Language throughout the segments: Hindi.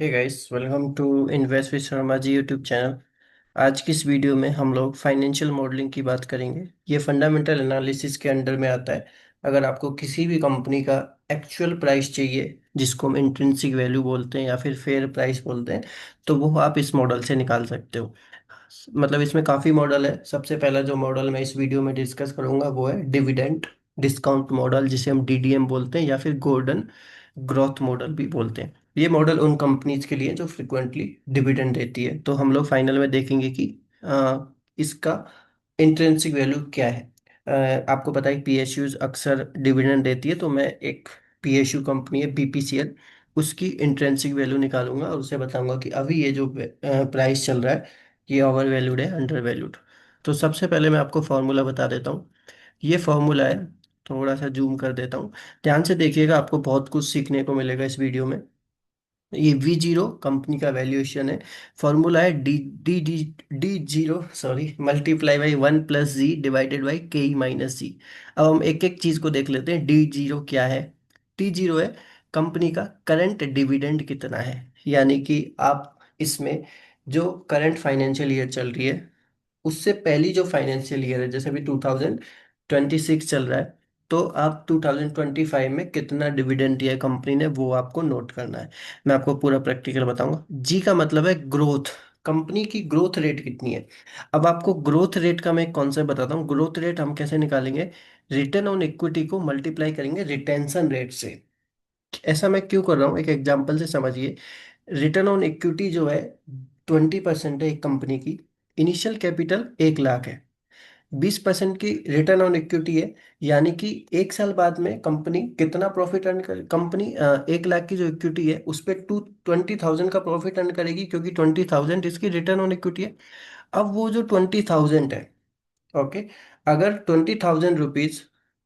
Hey guys, welcome to invest with Sharma ji YouTube channel. आज की इस वीडियो में हम लोग फाइनेंशियल मॉडलिंग की बात करेंगे। ये फंडामेंटल एनालिसिस के अंडर में आता है। अगर आपको किसी भी कंपनी का एक्चुअल प्राइस चाहिए, जिसको हम इंट्रिंसिक वैल्यू बोलते हैं या फिर फेयर प्राइस बोलते हैं, तो वो आप इस मॉडल से निकाल सकते हो। मतलब इसमें काफ़ी मॉडल है। सबसे पहला जो मॉडल मैं इस वीडियो में डिस्कस करूंगा वो है डिविडेंड डिस्काउंट मॉडल, जिसे हम डीडीएम बोलते हैं या फिर गोल्डन ग्रोथ मॉडल भी बोलते हैं। ये मॉडल उन कंपनीज के लिए जो फ्रिक्वेंटली डिविडेंड देती है। तो हम लोग फाइनल में देखेंगे कि इसका इंट्रिंसिक वैल्यू क्या है। आपको पता है पीएसयूज अक्सर डिविडेंड देती है, तो मैं एक पीएसयू कंपनी है बीपीसीएल, उसकी इंट्रिंसिक वैल्यू निकालूंगा और उसे बताऊंगा कि अभी ये जो प्राइस चल रहा है, ये ओवर वैल्यूड है, अंडर वैल्यूड। तो सबसे पहले मैं आपको फॉर्मूला बता देता हूँ। ये फॉर्मूला है, थोड़ा सा जूम कर देता हूँ। ध्यान से देखिएगा, आपको बहुत कुछ सीखने को मिलेगा इस वीडियो में। ये वी जीरो कंपनी का वैल्यूएशन है। फॉर्मूला है D D D D zero sorry multiply by 1 + G divided by K E minus जी। अब हम एक एक चीज को देख लेते हैं। डी जीरो क्या है? टी जीरो है कंपनी का करंट डिविडेंड कितना है। यानी कि आप इसमें जो करंट फाइनेंशियल ईयर चल रही है, उससे पहली जो फाइनेंशियल ईयर है, जैसे अभी 2026 चल रहा है, तो आप 2025 में कितना डिविडेंड दिया है कंपनी ने, वो आपको नोट करना है। मैं आपको पूरा प्रैक्टिकल बताऊंगा। जी का मतलब है ग्रोथ, कंपनी की ग्रोथ रेट कितनी है। अब आपको ग्रोथ रेट का मैं एक कॉन्सेप्ट बताता हूँ। ग्रोथ रेट हम कैसे निकालेंगे? रिटर्न ऑन इक्विटी को मल्टीप्लाई करेंगे रिटेंशन रेट से। ऐसा मैं क्यों कर रहा हूँ, एक एग्जांपल से समझिए। रिटर्न ऑन इक्विटी जो है 20% है एक कंपनी की। इनिशियल कैपिटल 1 लाख है। 20% की रिटर्न ऑन इक्विटी है, यानी कि 1 साल बाद में कंपनी कितना प्रॉफिट अर्न कर, कंपनी 1 लाख की जो इक्विटी है उस पर 20,000 का प्रॉफिट अर्न करेगी, क्योंकि 20,000 इसकी रिटर्न ऑन इक्विटी है। अब वो जो 20,000 है, ओके, अगर 20,000 रुपीज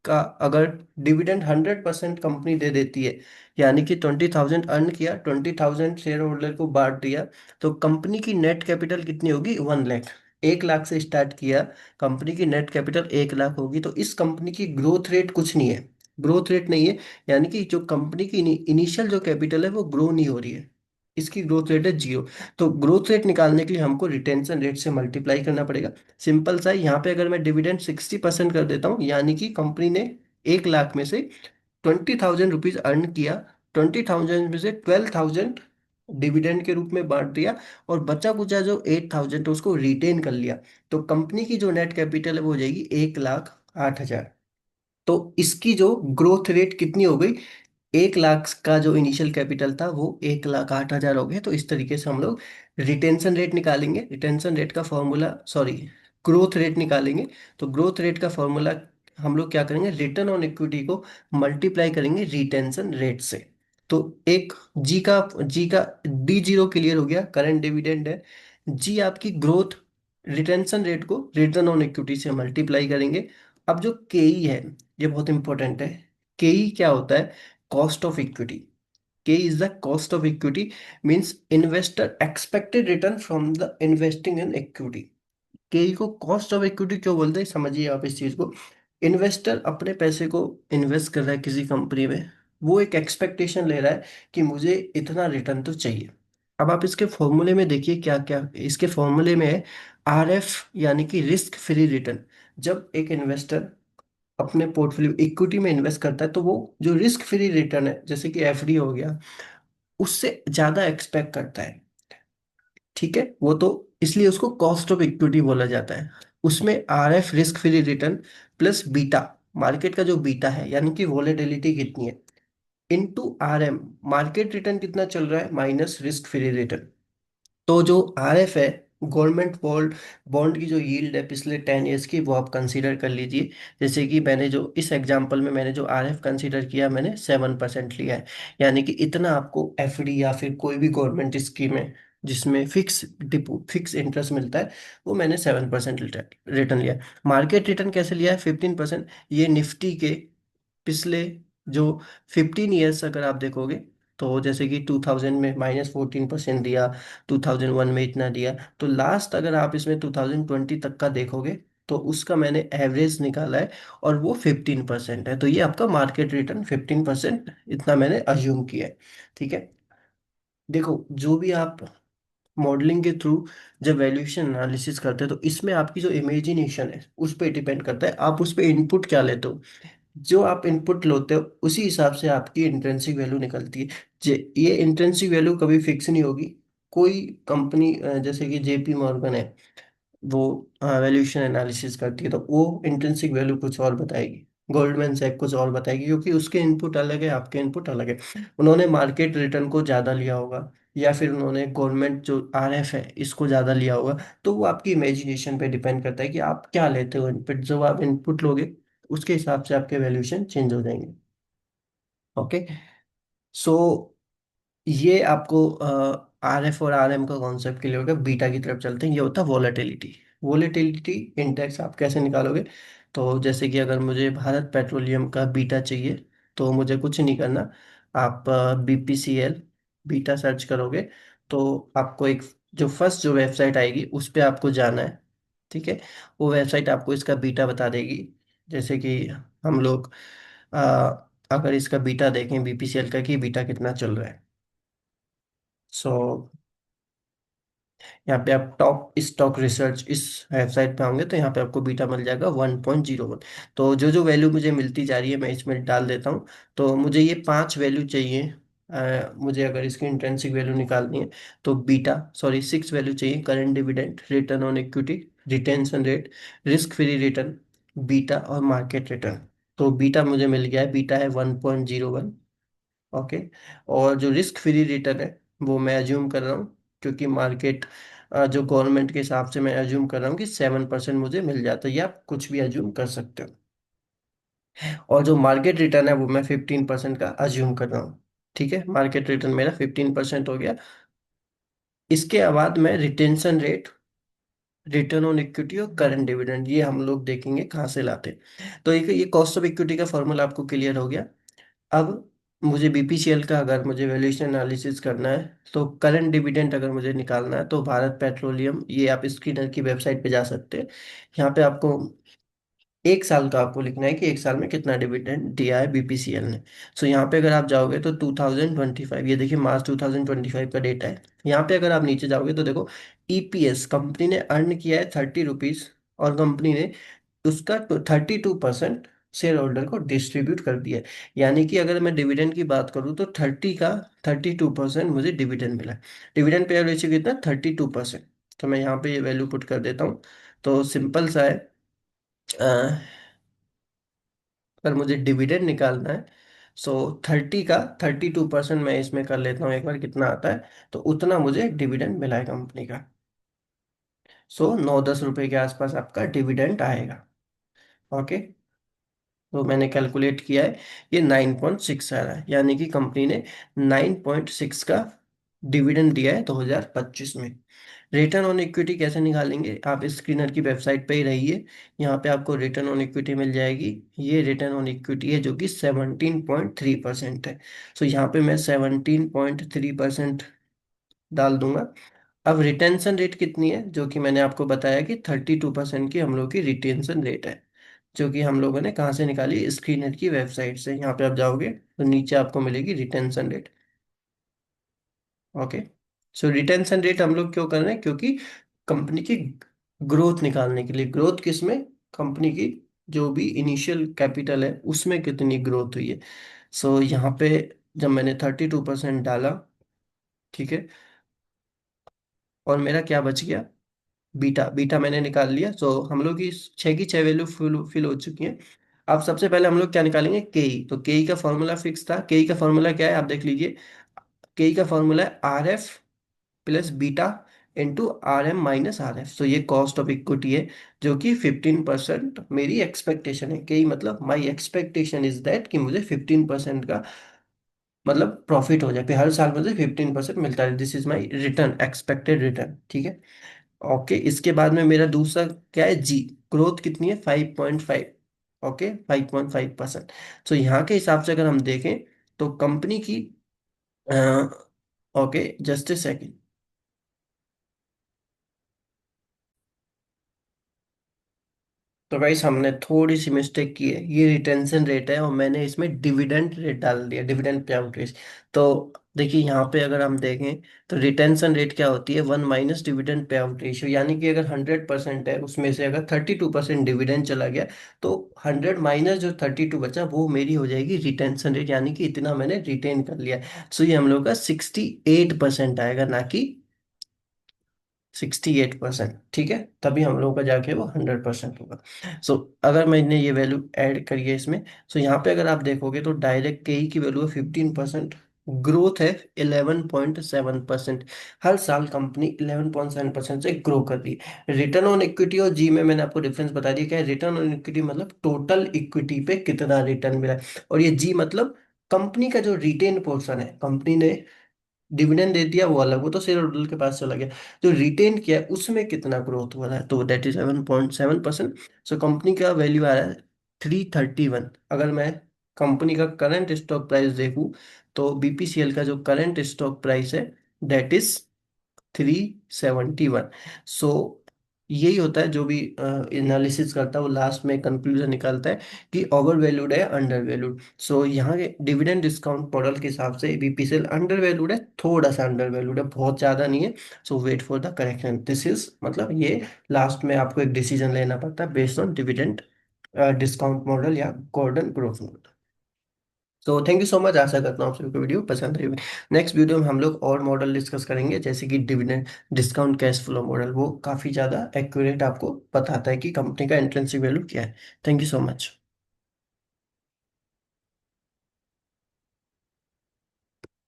का अगर डिविडेंड 100% कंपनी दे देती है, यानी कि 20,000 अर्न किया, 20,000 शेयर होल्डर को बांट दिया, तो कंपनी की नेट कैपिटल कितनी होगी? 1 लाख। 1 लाख से स्टार्ट किया, कंपनी की नेट कैपिटल 1 लाख होगी। तो इस कंपनी की ग्रोथ रेट कुछ नहीं है, ग्रोथ रेट नहीं है। यानी कि जो कंपनी की इनिशियल जो कैपिटल है वो ग्रो नहीं हो रही है, इसकी ग्रोथ रेट है 0। तो ग्रोथ रेट निकालने के लिए हमको रिटेंशन रेट से मल्टीप्लाई करना पड़ेगा। सिंपल सा है। यहाँ पे अगर मैं डिविडेंड 60% कर देता हूँ, यानी कि कंपनी ने 1 लाख में से 20,000 रुपीज अर्न किया, 20,000 में से 12,000 डिविडेंड के रूप में बांट दिया, और बचा कुचा जो 8,000 है उसको रिटेन कर लिया, तो कंपनी की जो नेट कैपिटल है वो हो जाएगी 1,08,000। तो इसकी जो ग्रोथ रेट कितनी हो गई? 1 लाख का जो इनिशियल कैपिटल था वो 1,08,000 हो गया। तो इस तरीके से हम लोग रिटेंशन रेट निकालेंगे। रिटेंशन रेट का फॉर्मूला, सॉरी, ग्रोथ रेट निकालेंगे। तो ग्रोथ रेट का फॉर्मूला हम लोग क्या करेंगे? रिटर्न ऑन इक्विटी को मल्टीप्लाई करेंगे रिटेंशन रेट से। तो एक जी का डी जीरो क्लियर हो गया, करंट डिविडेंड है। जी आपकी ग्रोथ, रिटेंशन रेट को रिटर्न ऑन इक्विटी से मल्टीप्लाई करेंगे। अब जो के ई है, ये बहुत इंपॉर्टेंट है। के ई क्या होता है? Cost of equity. K is the cost of equity, means investor expected return from the investing in equity. K को कॉस्ट ऑफ इक्विटी क्यों बोलते हैं, समझिए आप इस चीज को। इन्वेस्टर अपने पैसे को इन्वेस्ट कर रहा है किसी कंपनी में, वो एक एक्सपेक्टेशन ले रहा है कि मुझे इतना रिटर्न तो चाहिए। अब आप इसके फॉर्मूले में देखिए क्या क्या इसके फॉर्मूले में है। आर एफ, यानी कि रिस्क फ्री रिटर्न। जब एक इन्वेस्टर अपने पोर्टफोलियो इक्विटी में इन्वेस्ट करता है, तो वो जो रिस्क फ्री रिटर्न है, जैसे कि एफडी हो गया, उससे ज्यादा एक्सपेक्ट करता है। ठीक है, वो तो इसलिए उसको कॉस्ट ऑफ इक्विटी बोला जाता है। उसमें R F risk free return plus beta, market का जो बीटा है, यानी कि वॉलेटिलिटी कितनी है, into R M, market return कितना चल रहा है, माइनस रिस्क फ्री रिटर्न। तो जो आर एफ है, गवर्नमेंट बॉन्ड बॉन्ड की जो यील्ड है पिछले 10 ईयर्स की, वो आप कंसीडर कर लीजिए। जैसे कि मैंने जो इस एग्जांपल में मैंने जो आर एफ कंसीडर किया, मैंने 7% लिया है। यानी कि इतना आपको एफडी या फिर कोई भी गवर्नमेंट स्कीम है जिसमें फिक्स इंटरेस्ट मिलता है, वो मैंने 7% रिटर्न लिया है। मार्केट रिटर्न कैसे लिया है? 15%। ये निफ्टी के पिछले जो 15 ईयर्स अगर आप देखोगे, तो जैसे कि 2000 में -14% दिया, 2001 में इतना दिया, तो लास्ट अगर आप इसमें 2020 तक का देखोगे, तो उसका मैंने एवरेज निकाला है, और वो 15% है। तो ये आपका मार्केट रिटर्न 15%, इतना मैंने अज्यूम किया है। ठीक है। देखो, जो भी आप मॉडलिंग के थ्रू जब वैल्यूएशन एनालिसिस करते हैं तो इसमें आपकी जो इमेजिनेशन है उस पर डिपेंड करता है, आप उस पर इनपुट क्या लेते हो। जो आप इनपुट लेते हो उसी हिसाब से आपकी इंट्रिंसिक वैल्यू निकलती है। ये इंट्रिंसिक वैल्यू कभी फिक्स नहीं होगी। कोई कंपनी जैसे कि जेपी मॉर्गन है, वो वैल्यूएशन एनालिसिस करती है तो वो इंट्रिंसिक वैल्यू कुछ और बताएगी। गोल्डमैन सैक कुछ और बताएगी, क्योंकि उसके इनपुट अलग है, आपके इनपुट अलग है। उन्होंने मार्केट रिटर्न को ज़्यादा लिया होगा, या फिर उन्होंने गवर्नमेंट जो आरएफ है इसको ज़्यादा लिया होगा। तो वो आपकी इमेजिनेशन पे डिपेंड करता है कि आप क्या लेते हो इनपुट। जो आप इनपुट लोगे उसके हिसाब से आपके वैल्यूएशन चेंज हो जाएंगे। ओके। सो ये आपको आर एफ और आर एम का कॉन्सेप्ट क्लियर होगा। बीटा की तरफ चलते हैं, ये होता है वॉलेटिलिटी। वॉलेटिलिटी इंडेक्स आप कैसे निकालोगे? तो जैसे कि अगर मुझे भारत पेट्रोलियम का बीटा चाहिए, तो मुझे कुछ नहीं करना। आप BPCL बीटा सर्च करोगे तो आपको एक जो फर्स्ट जो वेबसाइट आएगी उस पर आपको जाना है। ठीक है। वो वेबसाइट आपको इसका बीटा बता देगी। जैसे कि हम लोग अगर इसका बीटा देखें BPCL का कि बीटा कितना चल रहा है। सो यहाँ पे आप टॉप स्टॉक रिसर्च इस वेबसाइट पे होंगे तो यहाँ पे आपको बीटा मिल जाएगा 1.01। तो जो जो वैल्यू मुझे मिलती जा रही है मैं इसमें डाल देता हूँ। तो मुझे ये 5 वैल्यू चाहिए। मुझे अगर इसकी इंट्रिंसिक वैल्यू निकालनी है तो बीटा, सॉरी 6 वैल्यू चाहिए। Current dividend, return on equity, retention rate, risk free return, beta और मार्केट रिटर्न। तो बीटा मुझे मिल गया है, बीटा है 1.01। ओके। और जो रिस्क फ्री रिटर्न है वो मैं अज्यूम कर रहा हूँ, क्योंकि मार्केट जो गवर्नमेंट के हिसाब से मैं अज्यूम कर रहा हूँ कि 7% मुझे मिल जाता है, या आप कुछ भी अज्यूम कर सकते हो। और जो मार्केट रिटर्न है वो मैं 15% का अज्यूम कर रहा हूँ। ठीक है, मार्केट रिटर्न मेरा 15% हो गया। इसके बाद मैं retention rate, return on equity और करंट डिविडेंड, ये हम लोग देखेंगे कहाँ से लाते हैं। तो एक ये कॉस्ट ऑफ इक्विटी का फॉर्मूला आपको क्लियर हो गया। अब मुझे BPCL का अगर मुझे वैल्यूएशन एनालिसिस करना है, तो करंट डिविडेंड अगर मुझे निकालना है तो भारत पेट्रोलियम, ये आप स्क्रीनर की वेबसाइट पे जा सकते हैं। यहाँ पे आपको एक साल का आपको लिखना है कि एक साल में कितना डिविडेंड दिया है BPCL ने। सो यहाँ पे अगर आप जाओगे तो 2025, ये देखिए मार्च 2025 का डेटा है। यहाँ पे अगर आप नीचे जाओगे तो देखो EPS कंपनी ने अर्न किया है 30 रुपीज, और कंपनी ने उसका 32% शेयर होल्डर को डिस्ट्रीब्यूट कर दिया है। यानी कि अगर मैं डिविडेंड की बात करूं तो 32% मुझे डिविडेंड मिला है। डिविडेंड पे रेशियो कितना? 32%। तो मैं यहाँ पे ये वैल्यू पुट कर देता हूँ। तो सिंपल सा है, अगर मुझे डिविडेंड निकालना है, सो 32% मैं इसमें कर लेता हूँ एक बार, कितना आता है। तो उतना मुझे डिविडेंड मिला है कंपनी का। सो 9-10 रुपए के आसपास आपका डिविडेंड आएगा। ओके। तो मैंने कैलकुलेट किया है, ये 9.6 आ रहा है, यानी कि कंपनी ने 9.6 का डिविडेंड दिया है 2025 में। रिटर्न ऑन इक्विटी कैसे निकालेंगे? आप स्क्रीनर की वेबसाइट पे ही रहिए, यहाँ पे आपको रिटर्न ऑन इक्विटी मिल जाएगी। ये रिटर्न ऑन इक्विटी है जो कि 17.3% है। सो यहाँ पे मैं 17.3% डाल दूंगा। अब रिटेंशन रेट कितनी है, जो कि मैंने आपको बताया कि 32% की हम लोग की रिटेंशन रेट है, जो कि हम लोगों ने कहाँ से निकाली? स्क्रीनर की वेबसाइट से। यहाँ पे आप जाओगे तो नीचे आपको मिलेगी रिटेंशन रेट। ओके। सो रिटेंशन रेट हम लोग क्यों कर रहे हैं? क्योंकि कंपनी की ग्रोथ निकालने के लिए। ग्रोथ किसमें? कंपनी की जो भी इनिशियल कैपिटल है उसमें कितनी ग्रोथ हुई है। सो यहाँ पे जब मैंने 32% डाला, ठीक है, और मेरा क्या बच गया? बीटा। बीटा मैंने निकाल लिया। सो हम लोग की 6 की 6 वैल्यू फिल हो चुकी हैं। अब सबसे पहले हम लोग क्या निकालेंगे? केई। तो केई का फॉर्मूला फिक्स था। केई का फॉर्मूला क्या है आप देख लीजिए। केई का फॉर्मूला है RF plus beta into RM-RF। तो ये कॉस्ट ऑफ इक्विटी है, जो कि 15% मेरी एक्सपेक्टेशन है। केई मतलब माई एक्सपेक्टेशन इज दैट कि मुझे 15% का मतलब प्रॉफिट हो जाए, कि हर साल मुझे 15% मिलता है। This is my return, expected return. ठीक है। ओके। इसके बाद में मेरा दूसरा क्या है? जी। ग्रोथ कितनी है? 5.5। ओके, 5.5%। तो यहाँ के हिसाब से अगर हम देखें तो कंपनी की, ओके जस्ट ए सेकेंड। तो गाइस हमने थोड़ी सी मिस्टेक की है, ये रिटेंशन रेट है और मैंने इसमें डिविडेंड रेट डाल दिया, डिविडेंड पे आउट रेट। तो देखिए यहाँ पे अगर हम देखें तो रिटेंशन रेट क्या होती है, 1 - डिविडेंड पे आउट रेशियो, यानी कि अगर 100% है उसमें से अगर 32% डिविडेंड चला गया तो 100 माइनस जो 32 बचा वो मेरी हो जाएगी रिटेंशन रेट, यानी कि इतना मैंने रिटेन कर लिया। सो ये हम लोग का 68% आएगा, ना कि 68%। ठीक है, तभी हम लोगों का जाके वो 100% होगा। सो अगर मैंने ये वैल्यू ऐड करी है इसमें, सो यहाँ पे अगर आप देखोगे तो डायरेक्ट के ई की वैल्यू है 15%, ग्रोथ है 11.7%। हर साल कंपनी 11.7% से ग्रो कर रही है। रिटर्न ऑन इक्विटी और जी में मैंने आपको डिफरेंस बता दिया, क्या है रिटर्न ऑन इक्विटी मतलब टोटल इक्विटी पे कितना रिटर्न मिला है, और ये जी मतलब कंपनी का जो रिटेन पोर्शन है, कंपनी ने डिविडेंड दे दिया वो अलग, वो तो शेयर होल्डर के पास चला गया, जो रिटेन किया है उसमें कितना ग्रोथ हुआ है, तो दैट इज 7.7%। सो कंपनी का वैल्यू आ रहा है 331। अगर मैं कंपनी का करंट स्टॉक प्राइस देखूं तो बीपीसीएल का जो करंट स्टॉक प्राइस है दैट इज 371। सो यही होता है, जो भी एनालिसिस करता है वो लास्ट में कंक्लूजन निकालता है कि ओवर वैल्यूड है, अंडर वैल्यूड। सो यहाँ के डिविडेंड डिस्काउंट मॉडल के हिसाब से बीपीसीएल अंडर वैल्यूड है, थोड़ा सा अंडर वैल्यूड है, बहुत ज़्यादा नहीं है। So wait for the correction, this is मतलब ये लास्ट में आपको एक डिसीजन लेना पड़ता है based on dividend discount model या गॉर्डन ग्रोथ मॉडल। तो थैंक यू सो मच, आशा करता हूँ आप सभी को वीडियो पसंद आई होगी। नेक्स्ट वीडियो में हम लोग और मॉडल डिस्कस करेंगे, जैसे कि dividend discount cash flow model, वो काफ़ी ज़्यादा एक्यूरेट आपको बताता है कि कंपनी का इंट्रिंसिक वैल्यू क्या है। Thank you so much.